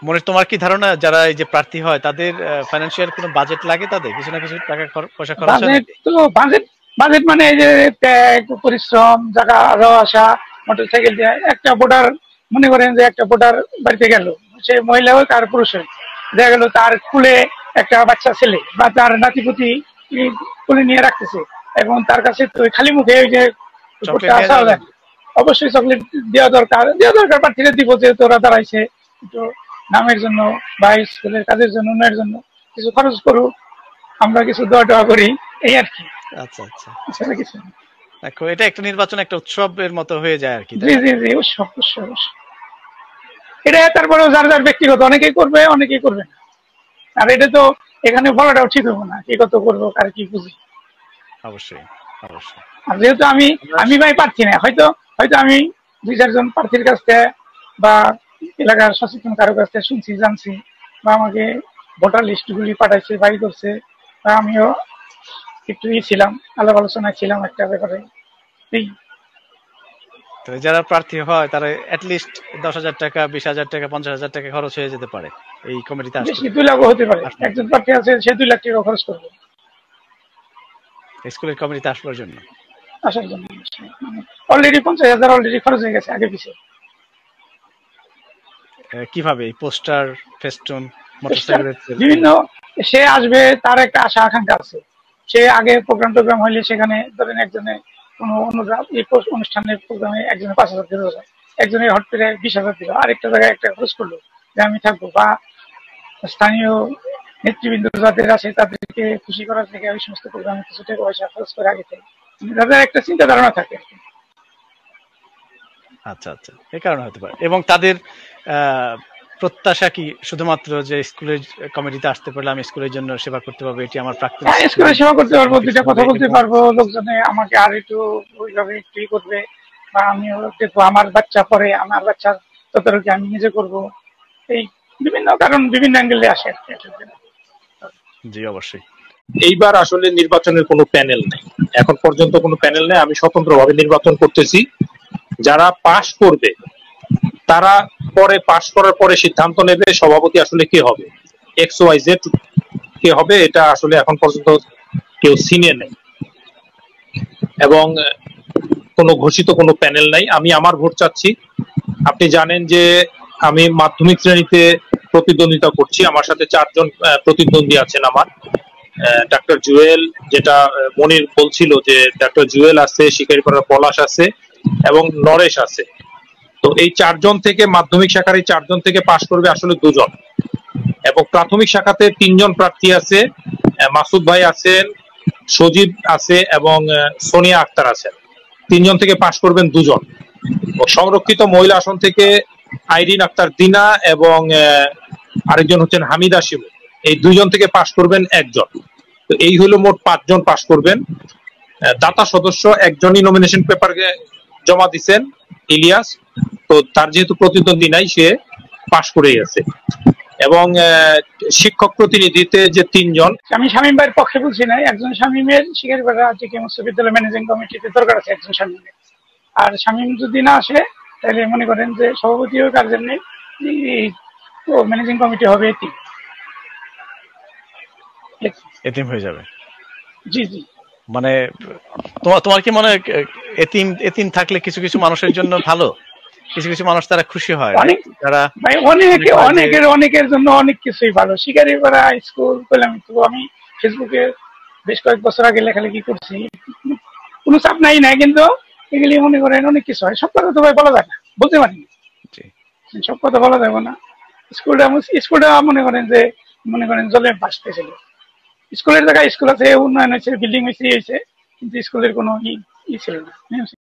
মনে তোমার কি ধারণা যারা এই যে প্রার্থী হয় তাদের ফাইন্যান্সিয়াল কোনো বাজেট লাগে, তাদের কিছু না কিছু টাকা পয়সা খরচ হয় বাজেট নাকি? তো বাজেট বাজেট মানে এই যে ত্যাগ পরিশ্রম জায়গা যাওয়া আসা মোটরসাইকেল দিয়ে একটা ভোটার, মনে করেন যে একটা ভোটার বাড়িতে গেল, সে মহিলা হোক আর পুরুষ হোক, দেখা গেল তার কুলে একটা বাচ্চা ছেলে বা তার নাতিপুতি কুলে নিয়ে রাখতেছে, এবং তার কাছে তো খালি মুখে ওই যে ভোটটা চকলেট নিয়ে আসা যাওয়া যায় যাবে? না। অবশ্যই চকলেট দেওয়া দরকার প্রার্থীরা দিব, যে তোরা দাঁড়াইছে একটু নামের জন্য বা স্কুলের কাজের জন্য, উন্নয়নের জন্য কিছু খরচ করুক, আমরা কিছু দোয়া টোয়া করি, এই আর কি। আচ্ছা আচ্ছা। এছাড়া কিছু না। দেখো, এটা একটা নির্বাচন একটা উৎসবের মতো হয়ে যায় আর কি, তাই জি না? জি জি, অবশ্যই অবশ্যই অবশ্যই। এটা তারপরেও যার যার ব্যক্তিগত, অনেকেই করবে অনেকেই করবে না। আর এটা তো এখানে বলাটাও ঠিক হবে না, কি কত করবো কার কি বুঝি। অবশ্যই অবশ্যই। আর যেহেতু আমি আমরা আমি ভাই প্রার্থী না, হয়তো হয়তো আমি দুই চারজন প্রার্থীর কাছ থেকে বা এলাকার সচেতন কারো কাছ থেকে শুনছি জানছি, বা আমাকে ভোটার লিস্ট গুলি পাঠাইছে, বাড়ি করছে, বা আমিও একটু ছিলাম, আলাপ আলোচনায় ছিলাম একটা ব্যাপারে। এই তো যারা প্রার্থী হয় তারা অ্যাটলিস্ট 10,000 টাকা, 20,000 টাকা, 50,000 টাকা খরচ হয়ে যেতে পারে এই কমিটিতে আসতে, বেশি 2 লাখও হতে পারে, আসলে একজন প্রার্থী আছে সে 2 লাখ টাকা খরচ করবে স্কুলের কমিটিতে আসবার জন্য। আসার জন্য। অলরেডি 50,000 অলরেডি খরচ হয়ে গেছে আগে পিছিয়ে। কিভাবে এই পোস্টার, ফেস্টুন, চেষ্টা মোটরসাইকেলের তেল বিভিন্ন, এগুলো? সে আসবে তার একটা আশা আকাঙ্ক্ষা আছে, সে আগে প্রোগ্রাম হইলে সেখানে ধরেন একজনে কোনো অনুষ্ঠানের প্রোগ্রামে একজনে 5,000 দিল, একজনের হট করে 20,000 দিল, আরেকটা জায়গায় একটা খরচ করলো যে আমি থাকবো, বা স্থানীয় নেতৃবৃন্দ যাদের আছে তাদেরকে খুশি করার থেকে ওই সমস্ত প্রোগ্রামে কিছু টাকা পয়সা খরচ করে আগে থেকে, তাদের একটা চিন্তা ধারণা থাকে। আচ্ছা আচ্ছা, এই কারণে হতে পারে। এবং তাদের প্রত্যাশা কি শুধুমাত্র যে স্কুলের কমিটিতে আসতে পারলে আমি স্কুলের জন্য সেবা করতে পারবো, এটি আমার প্রাক্তন হ্যাঁ, স্কুলে স্টুডেন্ট, সেবা করতে পারবো, আমাকে দুইটা কথা চিনবে, বলতে এবং পারবো, লোকজনে আমাকে আর একটু ওইভাবে একটু করবে, বা আমিও দেখবো আমার বাচ্চা পরে, আমার বাচ্চার তদারকি আমি নিজে করবো। এই বিভিন্ন কারণ বিভিন্ন অ্যাঙ্গেলে আসে আর কি। জি অবশ্যই। এইবার আসলে নির্বাচনের কোনো প্যানেল নেই, এখন পর্যন্ত কোনো প্যানেল নেই, আমি স্বতন্ত্রভাবে নির্বাচন করতেছি। যারা পাশ করবে তারা পরে পাশ করার পরে সিদ্ধান্ত নেবে সভাপতি আসলে কে হবে, এক্স ওয়াই জেড কে হবে, এটা আসলে এখন পর্যন্ত কেউ সিনে নেই, এবং কোনো ঘোষিত কোনো প্যানেল নাই। আমি আমার ভোট চাচ্ছি। আপনি জানেন যে আমি মাধ্যমিক শ্রেণীতে প্রতিদ্বন্দ্বিতা করছি, আমার সাথে 4 জন প্রতিদ্বন্দ্বী আছেন আমার। ডাক্তার জুয়েল, যেটা মনির বলছিল যে ডাক্তার জুয়েল আছে, শিকারীপাড়ার পলাশ আছে এবং নরেশ আছে। তো এই 4 জন থেকে, মাধ্যমিক শাখার এই 4 জন থেকে পাশ করবে আসলে 2 জন, এবং প্রাথমিক শাখাতে 3 জন প্রার্থী আছে, মাসুদ ভাই আছেন, সজীব আছে এবং সোনিয়া আক্তার আছেন। 3 জন থেকে পাশ করবেন 2 জন। সংরক্ষিত মহিলা আসন থেকে আইরিন আক্তার দিনা এবং আরেকজন হচ্ছেন হামিদা শিমু, এই 2 জন থেকে পাশ করবেন 1 জন। তো এই হলো মোট 5 জন পাশ করবেন। দাতা সদস্য একজনই নমিনেশন পেপার জমা দিচ্ছেন, ইলিয়াস, তো তার যেহেতু প্রতিদ্বন্দ্বী নাই সে পাশ করে গেছে। এবং শিক্ষক প্রতিনিধিতে যে 3 জন, আমি শামীম ভাইয়ের পক্ষে বলছি না, একজন শামীমের শিকারীপাড়া থেকে উচ্চ বিদ্যালয় ম্যানেজিং কমিটিতে দরকার আছে একজন শামীমের। আর শামীম যদি না আসে তাহলে মনে করেন যে সভাপতি হোক আর জন্য ম্যানেজিং কমিটি হবে এটি। এতিম হয়ে যাবে। জি জি। মানে তোমার তোমার কি মনে হয় এতিম এতিম থাকলে কিছু কিছু মানুষের জন্য ভালো, কিছু কিছু মানুষ তারা খুশি হয়, অনেক তারা ভাই, যে অনেকের জন্য অনেক কিছুই ভালো। শিকারীপাড়া স্কুল করলাম তো, আমি ফেসবুকে বেশ কয়েক বছর আগে লেখালেখি করছি, কোনো চাপ নাই না, কিন্তু এগুলি মনে করেন অনেক কিছু হয়, সব কথা তো ভাই বলা যায় না, বলতে পারি না, সব কথা বলা যাবে না। স্কুলটা মনে করেন জলে ভাসতেছিল, স্কুলের জায়গায় স্কুল আছে, উন্নয়ন হয়েছে, বিল্ডিং হয়েছে, কিন্তু স্কুলের কোনো ই ছিল না।